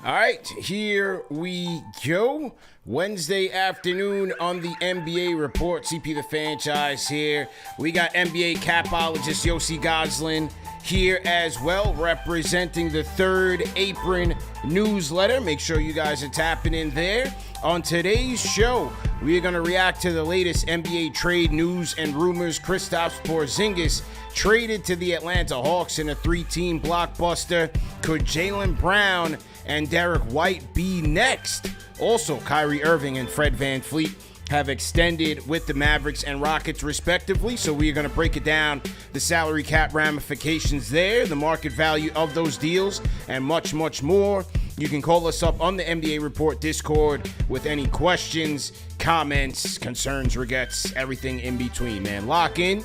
All right, here we go. Wednesday afternoon on the NBA Report. CP the Franchise here. We got NBA capologist Yossi Goslin here as well, representing the Third Apron newsletter. Make sure you guys are tapping in there. On today's show, we are going to react to the latest NBA trade news and rumors. Kristaps Porzingis traded to the Atlanta Hawks in a three-team blockbuster. Could Jaylen Brown and Derek White be next? Also, Kyrie Irving and Fred VanVleet have extended with the Mavericks and Rockets respectively, so we are going to break it down, the salary cap ramifications there, the market value of those deals, and much, much more. You can call us up on the NBA Report Discord with any questions, comments, concerns, regrets, everything in between, man. Lock in,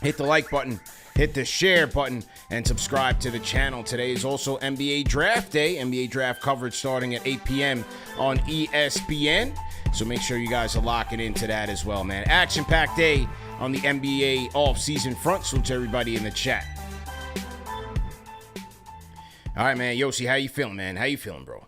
hit the like button, hit the share button, and subscribe to the channel. Today is also NBA Draft Day. NBA Draft coverage starting at 8 p.m. on ESPN. So make sure you guys are locking into that as well, man. Action-packed day on the NBA off-season front. Salute to everybody in the chat. All right, man. Yossi, how you feeling, man? How you feeling, bro?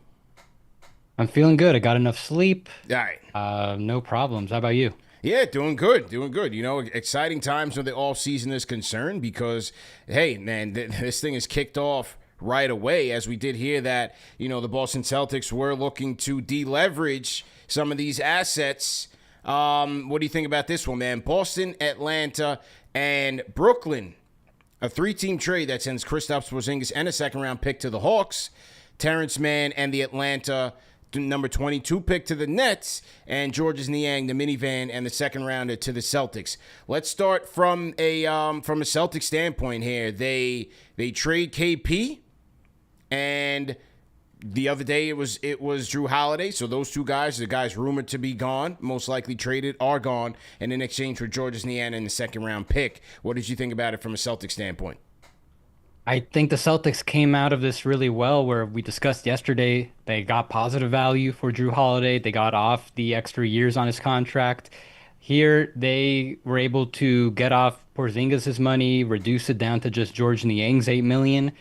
I'm feeling good. I got enough sleep. All right. No problems. How about you? Yeah, doing good, doing good. You know, exciting times when the off-season is concerned because, hey, man, this thing is kicked off right away, as we did hear that, you know, the Boston Celtics were looking to deleverage some of these assets. What do you think about this one, man? Boston, Atlanta, and Brooklyn. A three-team trade that sends Kristaps Porzingis and a second-round pick to the Hawks, Terrence Mann and the Atlanta number 22 pick to the Nets, and Georges Niang, the minivan, and the second rounder to the Celtics. Let's start from a Celtic standpoint here. They trade KP, and the other day it was Jrue Holiday. So those two guys, the guys rumored to be gone, most likely traded, are gone, and in exchange for Georges Niang and the second round pick. What did you think about it from a Celtic standpoint? I think the Celtics came out of this really well, where we discussed yesterday. They got positive value for Jrue Holiday. They got off the extra years on his contract. Here, they were able to get off Porzingis' money, reduce it down to just Georges Niang's $8 million.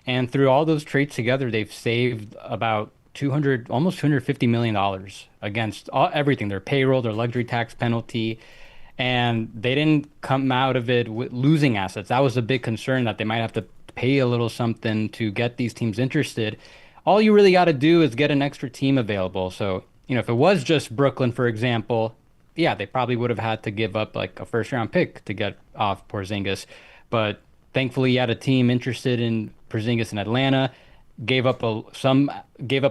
And through all those trades together, they've saved about almost $250 million against everything, their payroll, their luxury tax penalty. And they didn't come out of it with losing assets. That was a big concern, that they might have to pay a little something to get these teams interested. All you really got to do is get an extra team available. So, you know, if it was just Brooklyn, for example, yeah, they probably would have had to give up like a first round pick to get off Porzingis. But thankfully, you had a team interested in Porzingis in Atlanta, gave up a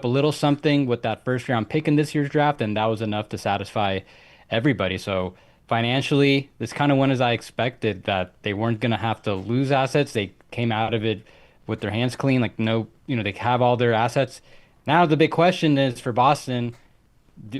little something with that first round pick in this year's draft, and that was enough to satisfy everybody. So financially, this kind of went as I expected, that they weren't going to have to lose assets. They came out of it with their hands clean, like no, you know, they have all their assets. Now the big question is for Boston,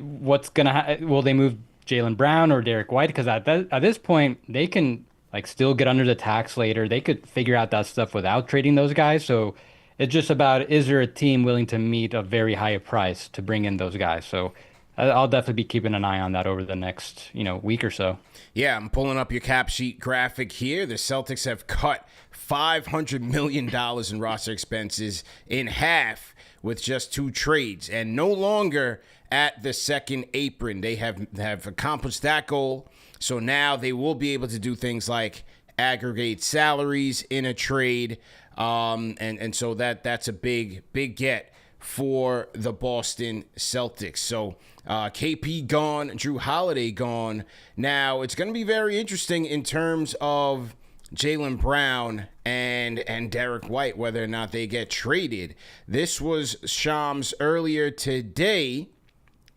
what's going to will they move Jaylen Brown or Derek White? Because at this point, they can like still get under the tax later. They could figure out that stuff without trading those guys. So it's just about, is there a team willing to meet a very high price to bring in those guys? So I'll definitely be keeping an eye on that over the next, week or so. Yeah, I'm pulling up your cap sheet graphic here. The Celtics have cut $500 million in roster expenses in half with just two trades, and no longer at the second apron. They have accomplished that goal, so now they will be able to do things like aggregate salaries in a trade, and so that's a big get for the Boston Celtics. So KP gone, Jrue Holiday gone. Now it's going to be very interesting in terms of Jaylen Brown and Derek White, whether or not they get traded. This was Shams earlier today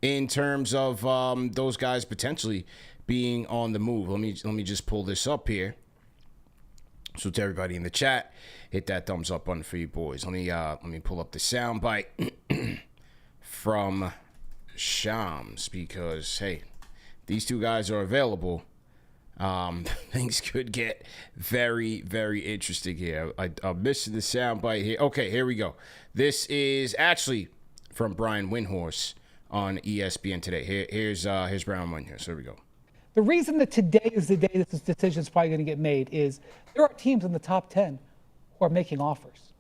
in terms of those guys potentially being on the move. Let me just pull this up here. So to everybody in the chat, hit that thumbs up button for you boys. Let me pull up the soundbite from Shams, because hey, these two guys are available. Things could get very, very interesting here. I'm missing the soundbite here. Okay, here we go. This is actually from Brian Windhorst on ESPN today. Here's Brian Windhorst. Here we go. The reason that today is the day this decision is probably going to get made is there are teams in the top 10 who are making offers.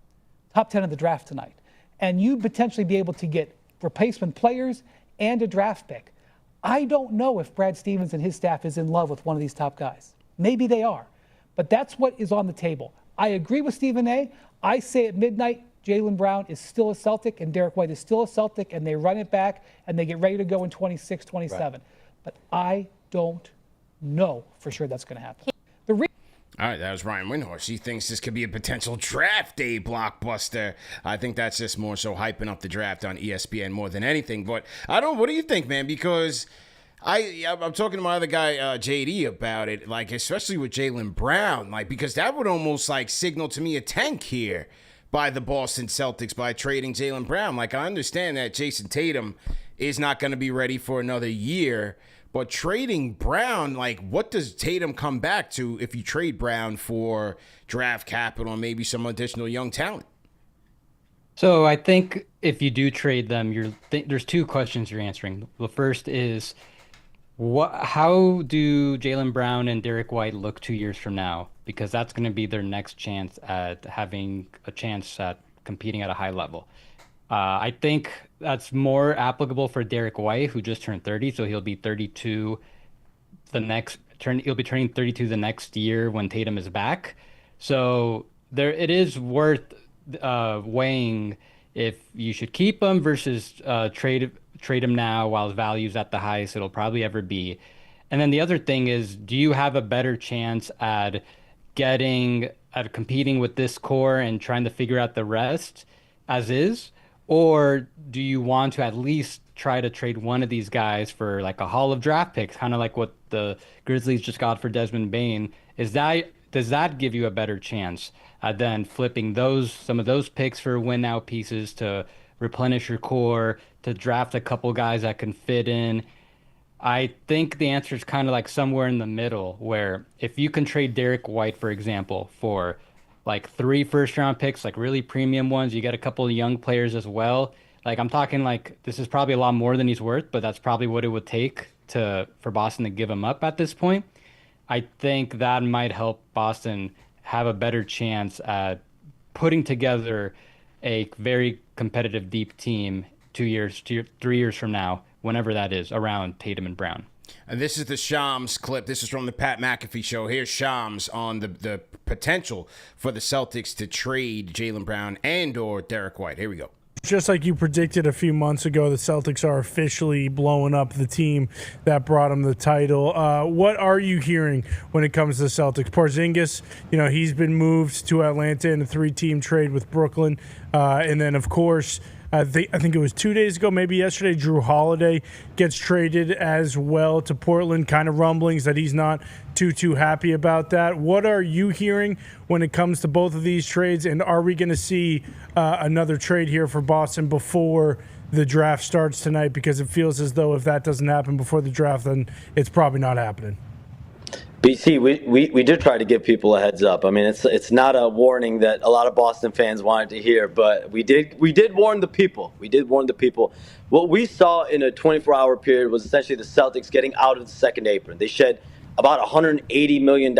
Top 10 of the draft tonight. and you potentially be able to get replacement players and a draft pick. I don't know if Brad Stevens and his staff is in love with one of these top guys. Maybe they are, but that's what is on the table. I agree with Stephen A. I say at midnight, Jaylen Brown is still a Celtic and Derek White is still a Celtic, and they run it back and they get ready to go in 26, 27. Right. But I don't know for sure that's going to happen. All right, that was Ryan Windhorst. He thinks this could be a potential draft day blockbuster. I think that's just more so hyping up the draft on ESPN more than anything. But I don't. What do you think, man? Because I'm talking to my other guy, JD, about it. Like, especially with Jaylen Brown, like, because that would almost like signal to me a tank here by the Boston Celtics by trading Jaylen Brown. Like, I understand that Jason Tatum is not going to be ready for another year. But trading Brown, like, what does Tatum come back to if you trade Brown for draft capital and maybe some additional young talent? So I think if you do trade them, there's two questions you're answering. The first is, how do Jaylen Brown and Derek White look 2 years from now? Because that's going to be their next chance at having a chance at competing at a high level. I think that's more applicable for Derek White, who just turned 30, so he'll be 32 he'll be turning 32 the next year when Tatum is back. So it is worth weighing if you should keep him versus trade him now while his value's at the highest it'll probably ever be. And then the other thing is, do you have a better chance at competing with this core and trying to figure out the rest as is? Or do you want to at least try to trade one of these guys for like a haul of draft picks, kind of like what the Grizzlies just got for Desmond Bane? Does that give you a better chance at then flipping some of those picks for win-now pieces to replenish your core, to draft a couple guys that can fit in? I think the answer is kind of like somewhere in the middle, where if you can trade Derek White, for example, for like 3 first-round picks, like really premium ones. You get a couple of young players as well. Like, I'm talking like this is probably a lot more than he's worth, but that's probably what it would take for Boston to give him up at this point. I think that might help Boston have a better chance at putting together a very competitive, deep team 3 years from now, whenever that is, around Tatum and Brown. And this is the Shams clip. This is from the Pat McAfee show. Here's Shams on the potential for the Celtics to trade Jaylen Brown and or Derek White. Here we go. Just like you predicted a few months ago, the Celtics are officially blowing up the team that brought them the title. What are you hearing when it comes to the Celtics? Porzingis, he's been moved to Atlanta in a 3-team trade with Brooklyn. And then, of course, I think it was 2 days ago, maybe yesterday, Jrue Holiday gets traded as well to Portland. Kind of rumblings that he's not too happy about that. What are you hearing when it comes to both of these trades? And are we going to see another trade here for Boston before the draft starts tonight? Because it feels as though if that doesn't happen before the draft, then it's probably not happening. BC, we did try to give people a heads up. I mean, it's not a warning that a lot of Boston fans wanted to hear, but we did warn the people. We did warn the people. What we saw in a 24-hour period was essentially the Celtics getting out of the second apron. They shed about $180 million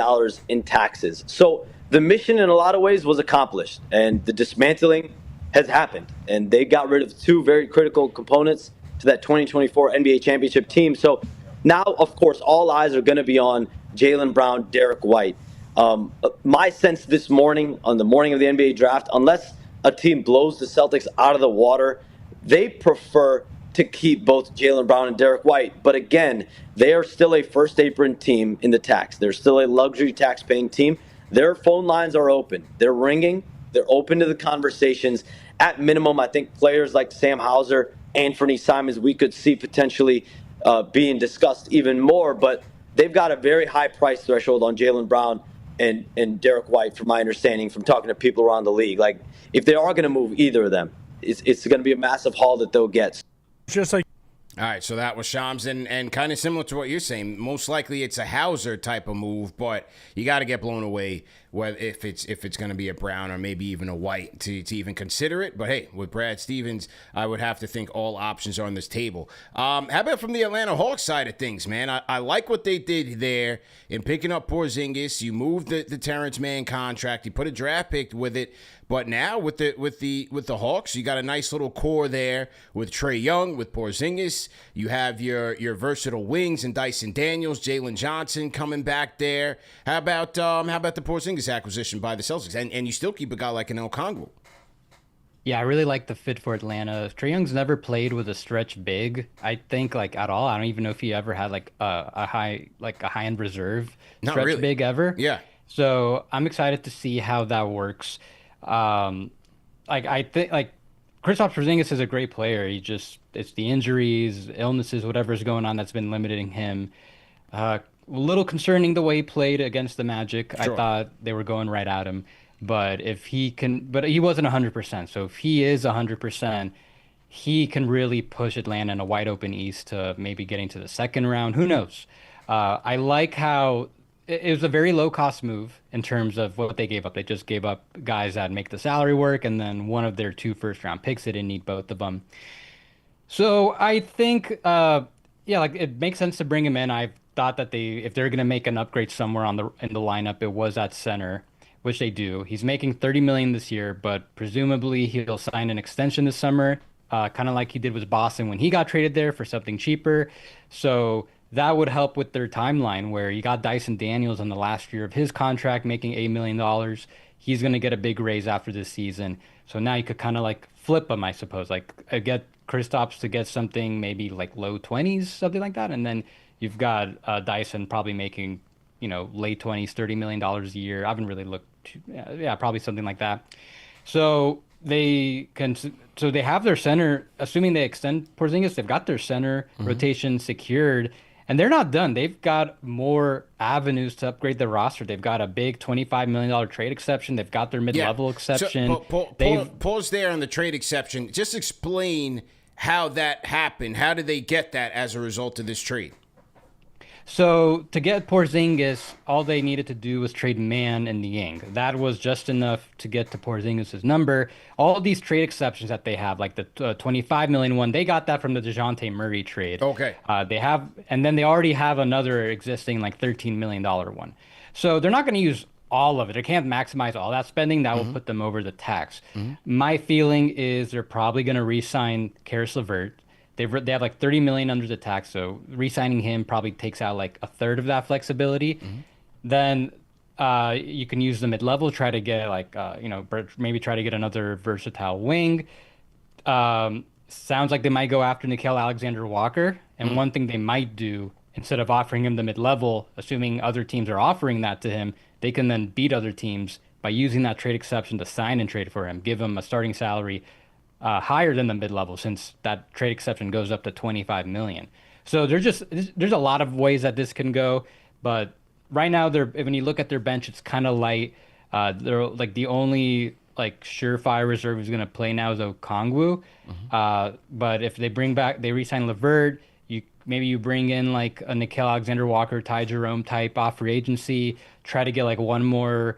in taxes. So the mission in a lot of ways was accomplished, and the dismantling has happened. And they got rid of 2 very critical components to that 2024 NBA championship team. So now, of course, all eyes are going to be on Jaylen Brown, Derek White. My sense this morning, on the morning of the NBA draft, unless a team blows the Celtics out of the water, they prefer to keep both Jaylen Brown and Derek White. But again, they are still a first apron team in the tax. They're still a luxury tax-paying team. Their phone lines are open. They're ringing. They're open to the conversations. At minimum, I think players like Sam Hauser, Anthony Simons, we could see potentially being discussed even more. But they've got a very high price threshold on Jaylen Brown and Derek White, from my understanding, from talking to people around the league. Like, if they are going to move either of them, it's going to be a massive haul that they'll get. Just like All right, so that was Shams, and kind of similar to what you're saying. Most likely, it's a Hauser type of move, but you got to get blown away whether if it's going to be a Brown or maybe even a White to even consider it. But hey, with Brad Stevens, I would have to think all options are on this table. How about from the Atlanta Hawks side of things, man? I like what they did there in picking up Porzingis. You moved the Terrence Mann contract. You put a draft pick with it. But now with the Hawks, you got a nice little core there with Trae Young, with Porzingis. You have your versatile wings and Dyson Daniels, Jalen Johnson coming back there. How about the Porzingis acquisition by the Celtics? And you still keep a guy like an Okongwu. Yeah, I really like the fit for Atlanta. Trae Young's never played with a stretch big, I think, like at all. I don't even know if he ever had like a high end reserve Not stretch really. big ever. Yeah. So I'm excited to see how that works. I think like Kristaps Porzingis is a great player. It's the injuries, illnesses, whatever's going on that's been limiting him. A little concerning the way he played against the Magic. Sure. I thought they were going right at him. But he wasn't 100%. So if he is 100%, he can really push Atlanta in a wide open East to maybe getting to the second round. Who knows? I like how it was a very low cost move in terms of what they gave up. They just gave up guys that make the salary work, and then one of their 2 first-round picks. They didn't need both of them. So I think, like it makes sense to bring him in. I thought that if they're going to make an upgrade somewhere in the lineup, it was at center, which they do. He's making $30 million this year, but presumably he'll sign an extension this summer, kind of like he did with Boston when he got traded there for something cheaper. So that would help with their timeline where you got Dyson Daniels in the last year of his contract making $8 million. He's going to get a big raise after this season. So now you could kind of like flip him, I suppose, like get Kristaps to get something maybe like low 20s, something like that. And then you've got Dyson probably making, late 20s, $30 million a year. I haven't really looked. Probably something like that. So they have their center, assuming they extend Porzingis, they've got their center rotation secured. And they're not done. They've got more avenues to upgrade the roster. They've got a big $25 million trade exception. They've got their mid-level exception. So, pause there on the trade exception. Just explain how that happened. How did they get that as a result of this trade? So to get Porzingis, all they needed to do was trade Mann and Niang. That was just enough to get to Porzingis' number. All of these trade exceptions that they have, like the $25 million one, they got that from the DeJounte Murray trade. Okay. And then they already have another existing like $13 million one. So they're not going to use all of it. They can't maximize all that spending. That will put them over the tax. My feeling is they're probably going to re-sign Karis LeVert. They have like $30 million under the tax, so re-signing him probably takes out like a third of that flexibility. Then you can use the mid-level, try to get like maybe try to get another versatile wing. Sounds like they might go after Nickeil Alexander-Walker, and one thing they might do instead of offering him the mid-level, assuming other teams are offering that to him, they can then beat other teams by using that trade exception to sign and trade for him, give him a starting salary higher than the mid-level, since that trade exception goes up to $25 million. So there's a lot of ways that this can go, but right now when you look at their bench, it's kind of light. They're like the only like surefire reserve who's going to play now is Okongwu. But if they re-sign LeVert, you bring in like a Nickeil Alexander-Walker, Ty Jerome type off free agency, try to get like one more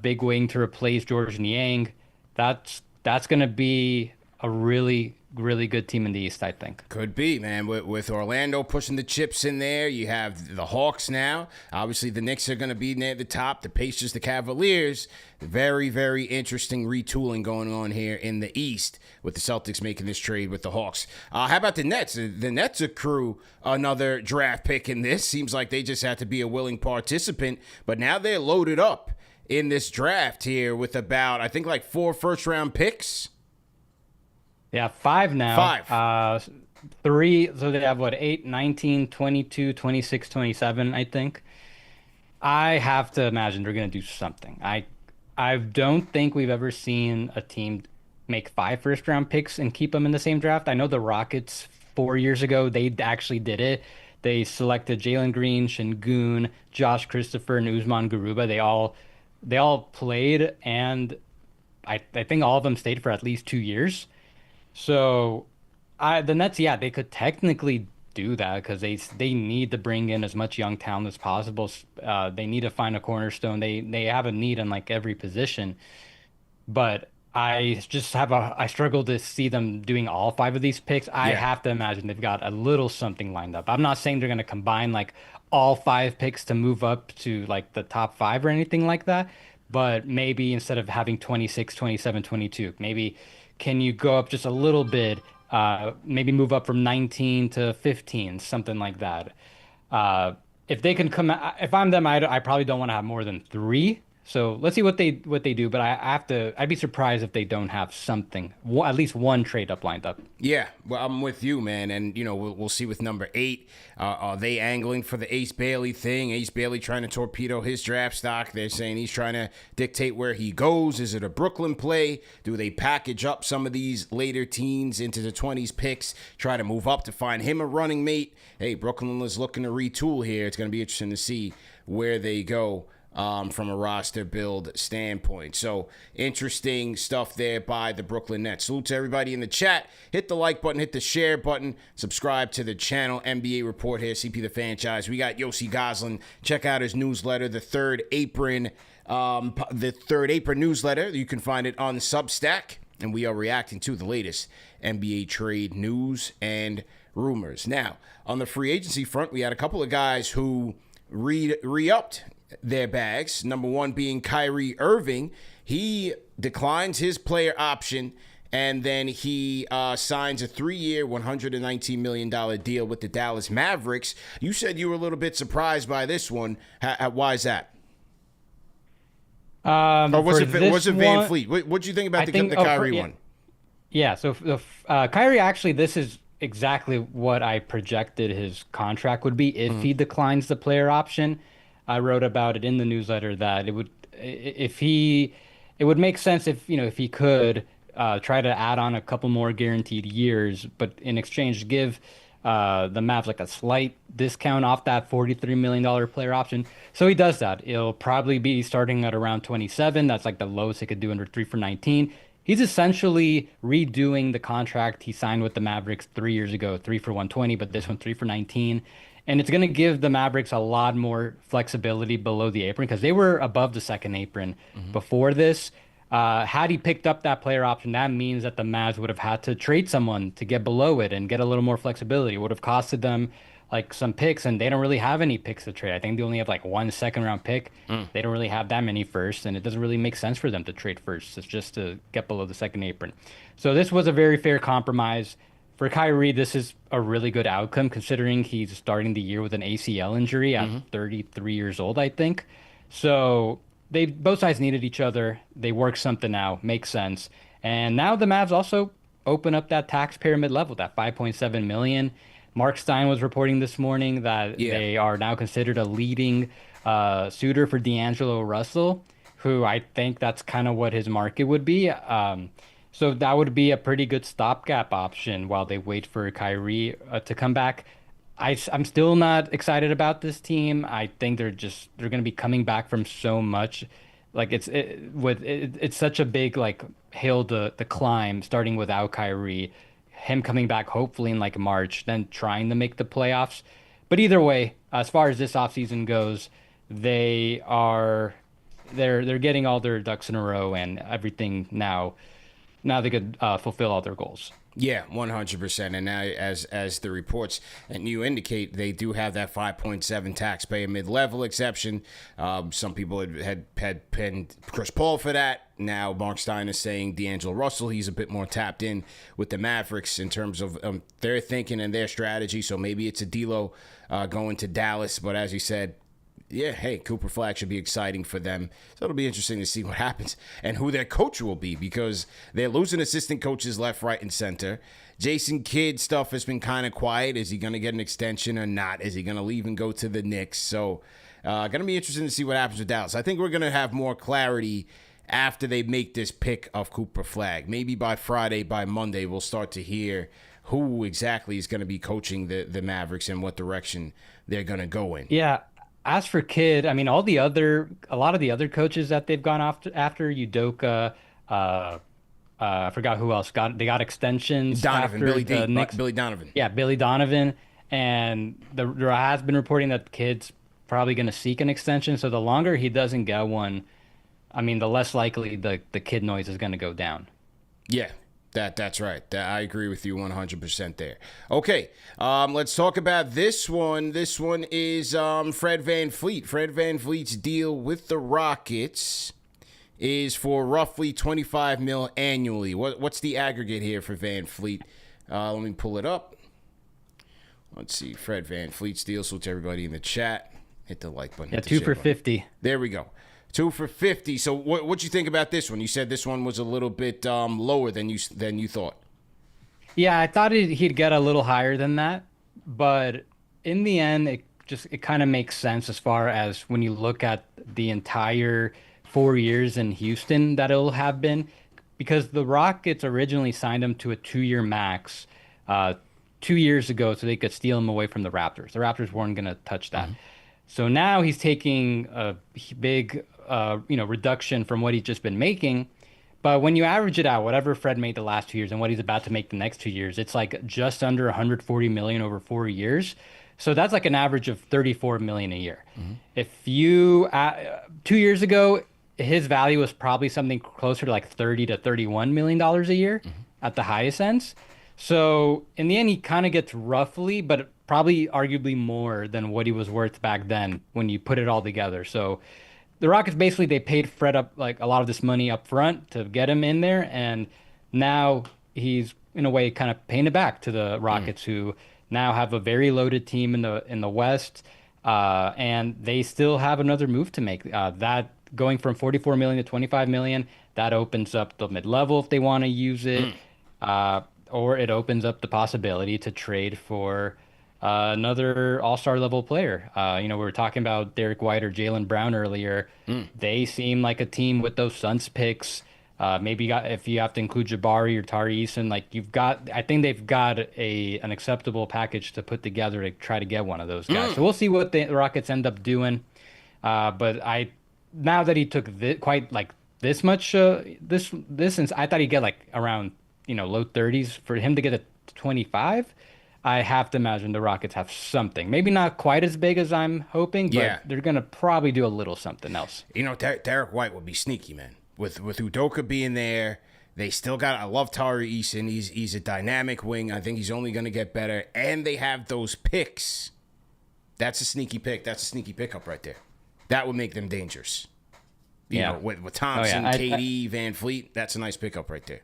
big wing to replace George Niang. That's going to be a really, really good team in the East, I think. Could be, man. With Orlando pushing the chips in there, you have the Hawks now. Obviously, the Knicks are going to be near the top. The Pacers, the Cavaliers. Very, very interesting retooling going on here in the East with the Celtics making this trade with the Hawks. How about the Nets? The Nets accrue another draft pick in this. Seems like they just had to be a willing participant, but now they're loaded up in this draft here with about, I think, like 4 first-round picks. Yeah, 5 now. 5. 3, so they have, 8, 19, 22, 26, 27, I think. I have to imagine they're going to do something. I don't think we've ever seen a team make 5 first-round picks and keep them in the same draft. I know the Rockets 4 years ago, they actually did it. They selected Jalen Green, Şengün, Josh Christopher, and Usman Garuba. They all played, and I think all of them stayed for at least 2 years. So The Nets, yeah, they could technically do that because they need to bring in as much young talent as possible. They need to find a cornerstone. They have a need in like every position. But I struggle to see them doing all five of these picks. I Yeah. have to imagine they've got a little something lined up. I'm not saying they're going to combine like all five picks to move up to like the top five or anything like that, but maybe instead of having 26, 27, 22, maybe can you go up just a little bit, maybe move up from 19 to 15, something like that. Uh, if they can come, if I'm them, I probably don't want to have more than three. So let's see what they do. But I have to. I'd be surprised if they don't have something, at least one trade up lined up. Yeah, well, I'm with you, man. And, we'll see with number 8. Are they angling for the Ace Bailey thing? Ace Bailey trying to torpedo his draft stock. They're saying he's trying to dictate where he goes. Is it a Brooklyn play? Do they package up some of these later teens into the 20s picks, try to move up to find him a running mate? Hey, Brooklyn is looking to retool here. It's going to be interesting to see where they go. From a roster build standpoint. So interesting stuff there by the Brooklyn Nets. Salute to everybody in the chat. Hit the like button, hit the share button, subscribe to the channel. NBA Report here, CP the Franchise. We got Yossi Goslin. Check out his newsletter, The Third Apron. The Third Apron newsletter. You can find it on Substack. And we are reacting to the latest NBA trade news and rumors. Now, on the free agency front, we had a couple of guys who re-upped their bags. Number one being Kyrie Irving. He declines his player option, and then he signs a 3-year, $119 million deal with the Dallas Mavericks. You said you were a little bit surprised by this one. Why is that? Or was it VanVleet? What do you think about the Kyrie one? Yeah, so Kyrie, actually, this is exactly what I projected his contract would be if he declines the player option. I wrote about it in the newsletter that it would make sense if he could try to add on a couple more guaranteed years, but in exchange give the Mavs like a slight discount off that $43 million player option. So he does that. It'll probably be starting at around 27. That's like the lowest he could do under 3 for 19. He's essentially redoing the contract he signed with the Mavericks 3 years ago, 3 for 120, but this one 3 for 19. And it's going to give the Mavericks a lot more flexibility below the apron because they were above the second apron before this. Had he picked up that player option, that means that the Mavs would have had to trade someone to get below it and get a little more flexibility. It would have costed them like some picks, and they don't really have any picks to trade. I think they only have like 1 second-round pick. They don't really have that many first, and it doesn't really make sense for them to trade first. It's just to get below the second apron. So this was a very fair compromise. For Kyrie, this is a really good outcome considering he's starting the year with an ACL injury at 33 years old, I think. So both sides needed each other. They worked something out, makes sense. And now the Mavs also open up that tax pyramid level, that $5.7 million. Mark Stein was reporting this morning that they are now considered a leading suitor for D'Angelo Russell, who I think that's kind of what his market would be. So that would be a pretty good stopgap option while they wait for Kyrie to come back. I'm still not excited about this team. I think they're going to be coming back from so much. Like it's such a big like hill to climb, starting without Kyrie, him coming back hopefully in like March, then trying to make the playoffs. But either way, as far as this offseason goes, they're getting all their ducks in a row and everything now. Now they could fulfill all their goals. Yeah, 100%. And now, as the reports and you indicate, they do have that 5.7 taxpayer mid-level exception. Some people had penned Chris Paul for that. Now Mark Stein is saying D'Angelo Russell. He's a bit more tapped in with the Mavericks in terms of their thinking and their strategy. So maybe it's a D'Lo going to Dallas. But as you said, yeah, hey, Cooper Flag should be exciting for them. So it'll be interesting to see what happens and who their coach will be because they're losing assistant coaches left, right, and center. Jason Kidd stuff has been kind of quiet. Is he going to get an extension or not? Is he going to leave and go to the Knicks? So going to be interesting to see what happens with Dallas. I think we're going to have more clarity after they make this pick of Cooper Flag. Maybe by Friday, by Monday, we'll start to hear who exactly is going to be coaching the Mavericks and what direction they're going to go in. Yeah. As for Kidd, I mean, a lot of the other coaches that they've gone after Udoka, I forgot who else they got extensions Donovan, after Billy the D, Knicks. Billy Donovan. Yeah, Billy Donovan, and there has been reporting that the kid's probably going to seek an extension. So the longer he doesn't get one, I mean, the less likely the kid noise is going to go down. Yeah, that's right. I agree with you 100% there. Okay, let's talk about this one. This one is Fred VanVleet. Fred VanVleet's deal with the Rockets is for roughly $25 million annually. What's the aggregate here for VanVleet? Let me pull it up. Let's see, Fred VanVleet's deal. So to everybody in the chat, hit the like button. Yeah, 2 for 50. There we go. 2 for 50. So what you think about this one? You said this one was a little bit lower than you thought. Yeah, I thought he'd get a little higher than that, but in the end, it kind of makes sense as far as when you look at the entire 4 years in Houston that it'll have been, because the Rockets originally signed him to a 2-year max 2 years ago so they could steal him away from the Raptors. The Raptors weren't going to touch that. So now he's taking a big reduction from what he's just been making. But when you average it out, whatever Fred made the last 2 years and what he's about to make the next 2 years, it's like just under 140 million over 4 years. So that's like an average of 34 million a year. If you 2 years ago, his value was probably something closer to like 30 to 31 million dollars a year at the highest ends. So in the end, he kind of gets roughly, but probably arguably more than what he was worth back then when you put it all together. So the Rockets basically, they paid Fred up like a lot of this money up front to get him in there, and now he's in a way kind of paying it back to the Rockets, who now have a very loaded team in the West, and they still have another move to make. That going from 44 million to 25 million, that opens up the mid-level if they want to use it, or it opens up the possibility to trade for another all-star level player. We were talking about Derek White or Jaylen Brown earlier. They seem like a team with those Suns picks. Maybe if you have to include Jabari or Tari Eason, I think they've got an acceptable package to put together to try to get one of those guys. So we'll see what the Rockets end up doing. But now that he took quite like this much, since I thought he'd get like around low 30s, for him to get a 25. I have to imagine the Rockets have something. Maybe not quite as big as I'm hoping, but they're going to probably do a little something else. Derek White would be sneaky, man. With Udoka being there, they still got... I love Tari Eason. He's a dynamic wing. I think he's only going to get better. And they have those picks. That's a sneaky pick. That's a sneaky pickup right there. That would make them dangerous. You know, with Thompson, KD, VanVleet, that's a nice pickup right there.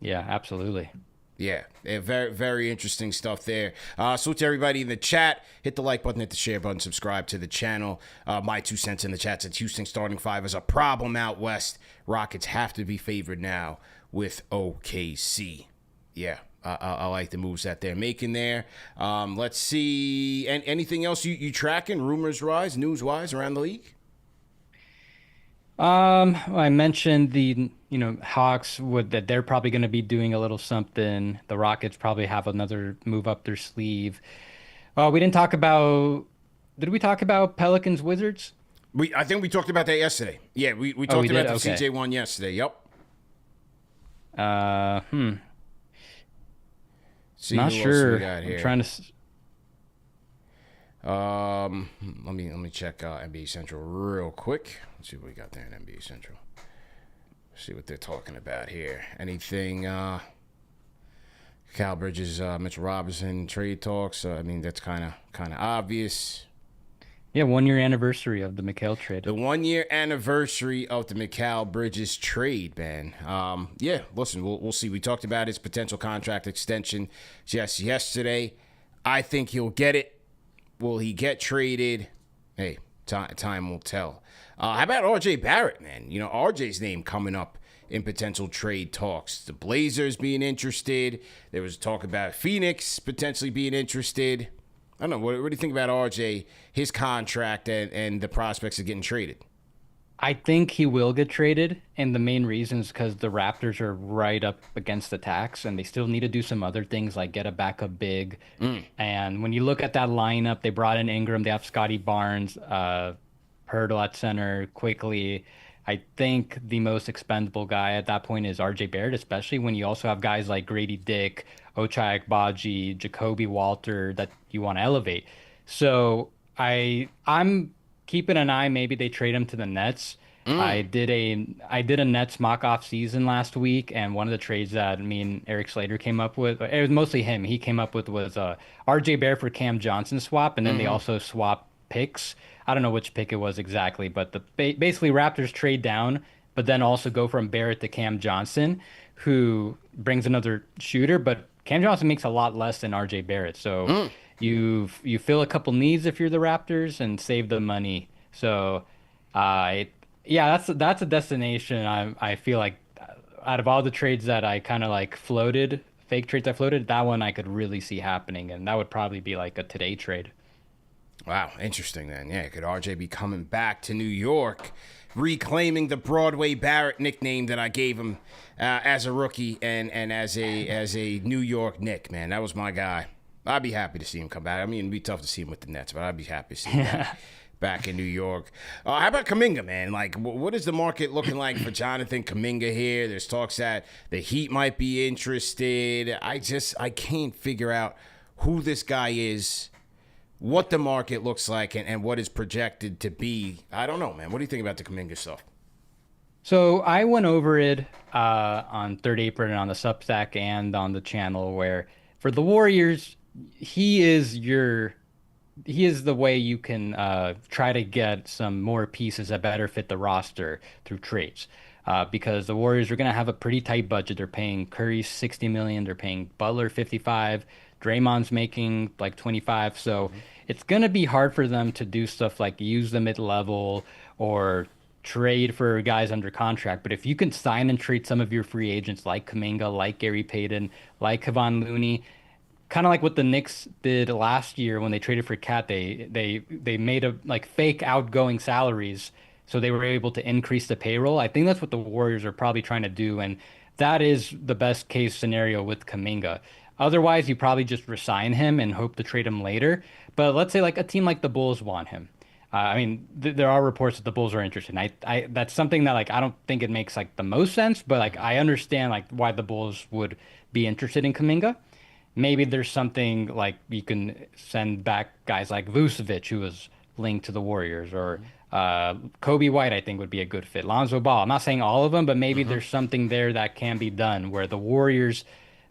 Yeah, absolutely. Yeah, very, very interesting stuff there. So to everybody in the chat, hit the like button, hit the share button, subscribe to the channel. My 2 cents in the chat says Houston starting 5 is a problem out west. Rockets have to be favored now with OKC. Yeah, I like the moves that they're making there. Let's see. And anything else you tracking, rumors-wise, news-wise around the league? I mentioned the Hawks that they're probably going to be doing a little something. The Rockets probably have another move up their sleeve. We didn't talk about. Did we talk about Pelicans Wizards? I think we talked about that yesterday. Yeah, we talked about the CJ one yesterday. Yep. See not who sure. Else we got here. I'm trying to. Let me check NBA Central real quick. Let's see what we got there in NBA Central. See what they're talking about here. Anything? Cal Bridges, Mitchell Robinson trade talks. That's kind of obvious. Yeah, 1 year anniversary of the Mikal trade. The 1 year anniversary of the Mikal Bridges trade, man. Yeah, listen, we'll see. We talked about his potential contract extension just yesterday. I think he'll get it. Will he get traded? Hey, time will tell. How about R.J. Barrett, man? R.J.'s name coming up in potential trade talks. The Blazers being interested. There was talk about Phoenix potentially being interested. I don't know. What do you think about R.J., his contract, and the prospects of getting traded? I think he will get traded, and the main reason is because the Raptors are right up against the tax, and they still need to do some other things like get a backup big. And when you look at that lineup, they brought in Ingram, they have Scotty Barnes, Hurdle at center, Quickly. I think the most expendable guy at that point is RJ Barrett, especially when you also have guys like Grady Dick, Ochai Agbaji, Jacoby Walter that you want to elevate. So I'm keeping an eye. Maybe they trade him to the Nets. I did a Nets mock off season last week, and one of the trades that me and Eric Slater came up with, it was mostly him. He came up with was RJ Barrett for Cam Johnson swap, and then they also swap picks. I don't know which pick it was exactly, but basically Raptors trade down, but then also go from Barrett to Cam Johnson, who brings another shooter, but Cam Johnson makes a lot less than RJ Barrett. So you fill a couple needs if you're the Raptors and save the money. So yeah, that's a destination. I feel like out of all the trades that I kind of like floated, fake trades I floated, that one I could really see happening, and that would probably be like a today trade. Wow, interesting then. Yeah, could RJ be coming back to New York, reclaiming the Broadway Barrett nickname that I gave him as a rookie and as a New York Knick, man. That was my guy. I'd be happy to see him come back. I mean, it'd be tough to see him with the Nets, but I'd be happy to see him back in New York. How about Kuminga, man? Like, what is the market looking like for Jonathan Kuminga here? There's talks that the Heat might be interested. I can't figure out who this guy is, what the market looks like, and what is projected to be. I don't know, man. What do you think about the Kuminga stuff? So I went over it on Third Apron on the Substack and on the channel, where for the Warriors, he is the way you can try to get some more pieces that better fit the roster through trades. Because the Warriors are going to have a pretty tight budget. They're paying Curry $60 million. They're paying Butler $55 million. Draymond's making like $25 million. So it's going to be hard for them to do stuff like use the mid-level or trade for guys under contract. But if you can sign and trade some of your free agents like Kuminga, like Gary Payton, like Kevon Looney, kind of like what the Knicks did last year when they traded for Cat, they made a like fake outgoing salaries, so they were able to increase the payroll. I think that's what the Warriors are probably trying to do, and that is the best case scenario with Kuminga. Otherwise, you probably just resign him and hope to trade him later. But let's say like a team like the Bulls want him. I mean, there are reports that the Bulls are interested. I that's something that like I don't think it makes like the most sense, but like I understand like why the Bulls would be interested in Kuminga. Maybe there's something like you can send back guys like Vucevic, who was linked to the Warriors, or Kobe White, I think would be a good fit. Lonzo Ball. I'm not saying all of them, but maybe there's something there that can be done where the Warriors,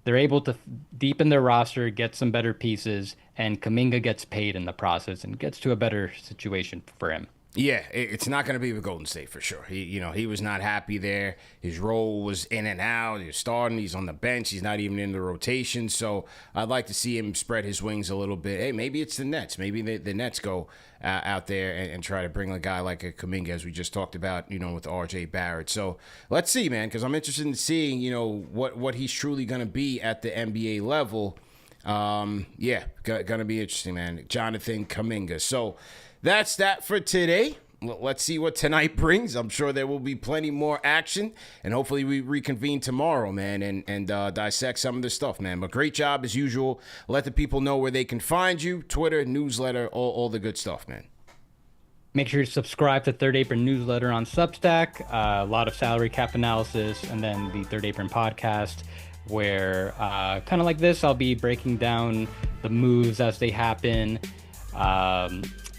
they're able to deepen their roster, get some better pieces, and Kuminga gets paid in the process and gets to a better situation for him. Yeah, it's not going to be with Golden State for sure. He was not happy there. His role was in and out. He's starting. He's on the bench. He's not even in the rotation. So I'd like to see him spread his wings a little bit. Hey, maybe it's the Nets. Maybe the Nets go out there and try to bring a guy like a Kuminga, as we just talked about, with RJ Barrett. So let's see, man, because I'm interested in seeing, what he's truly going to be at the NBA level. Yeah, going to be interesting, man. Jonathan Kuminga. So that's that for today. Let's see what tonight brings. I'm sure there will be plenty more action, and hopefully we reconvene tomorrow, man, and dissect some of this stuff, man. But great job as usual. Let the people know where they can find you, Twitter, newsletter, all the good stuff, man. Make sure to subscribe to Third Apron newsletter on Substack. A lot of salary cap analysis, and then the Third Apron podcast, where kind of like this, I'll be breaking down the moves as they happen.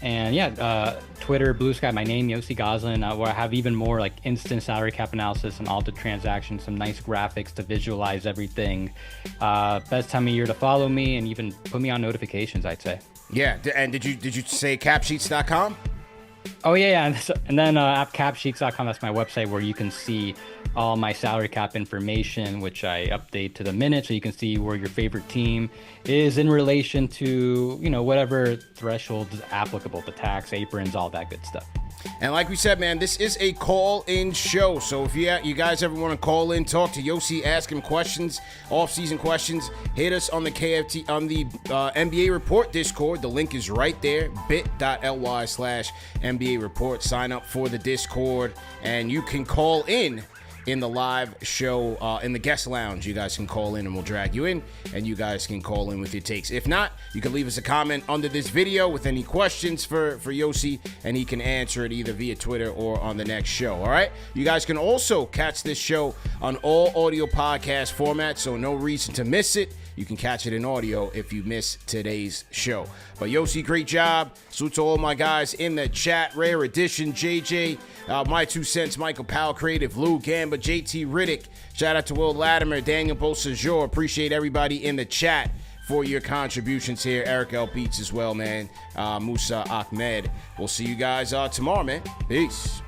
And yeah, Twitter, Blue Sky, my name, Yossi Goslin, where I have even more like instant salary cap analysis and all the transactions, some nice graphics to visualize everything. Best time of year to follow me, and even put me on notifications, I'd say. Yeah, and did you say capsheets.com? Oh yeah, and then capsheets.com, that's my website where you can see all my salary cap information, which I update to the minute, so you can see where your favorite team is in relation to, whatever threshold is applicable, the tax, aprons, all that good stuff. And like we said, man, this is a call-in show. So if you guys ever want to call in, talk to Yossi, ask him questions, off-season questions, hit us on the NBA Report Discord. The link is right there, bit.ly/NBA Report. Sign up for the Discord, and you can call in in the live show, in the guest lounge. You guys can call in and we'll drag you in, and you guys can call in with your takes. If not, you can leave us a comment under this video with any questions for Yossi, and he can answer it either via Twitter or on the next show. All right? You guys can also catch this show on all audio podcast formats, so no reason to miss it. You can catch it in audio if you miss today's show. But Yossi, great job. Salute to all my guys in the chat. Rare Edition, JJ, My 2 Cents, Michael Powell, Creative, Lou Gamba, JT Riddick. Shout out to Will Latimer, Daniel Bolsajor. Appreciate everybody in the chat for your contributions here. Eric L. Beats as well, man. Musa Ahmed. We'll see you guys tomorrow, man. Peace.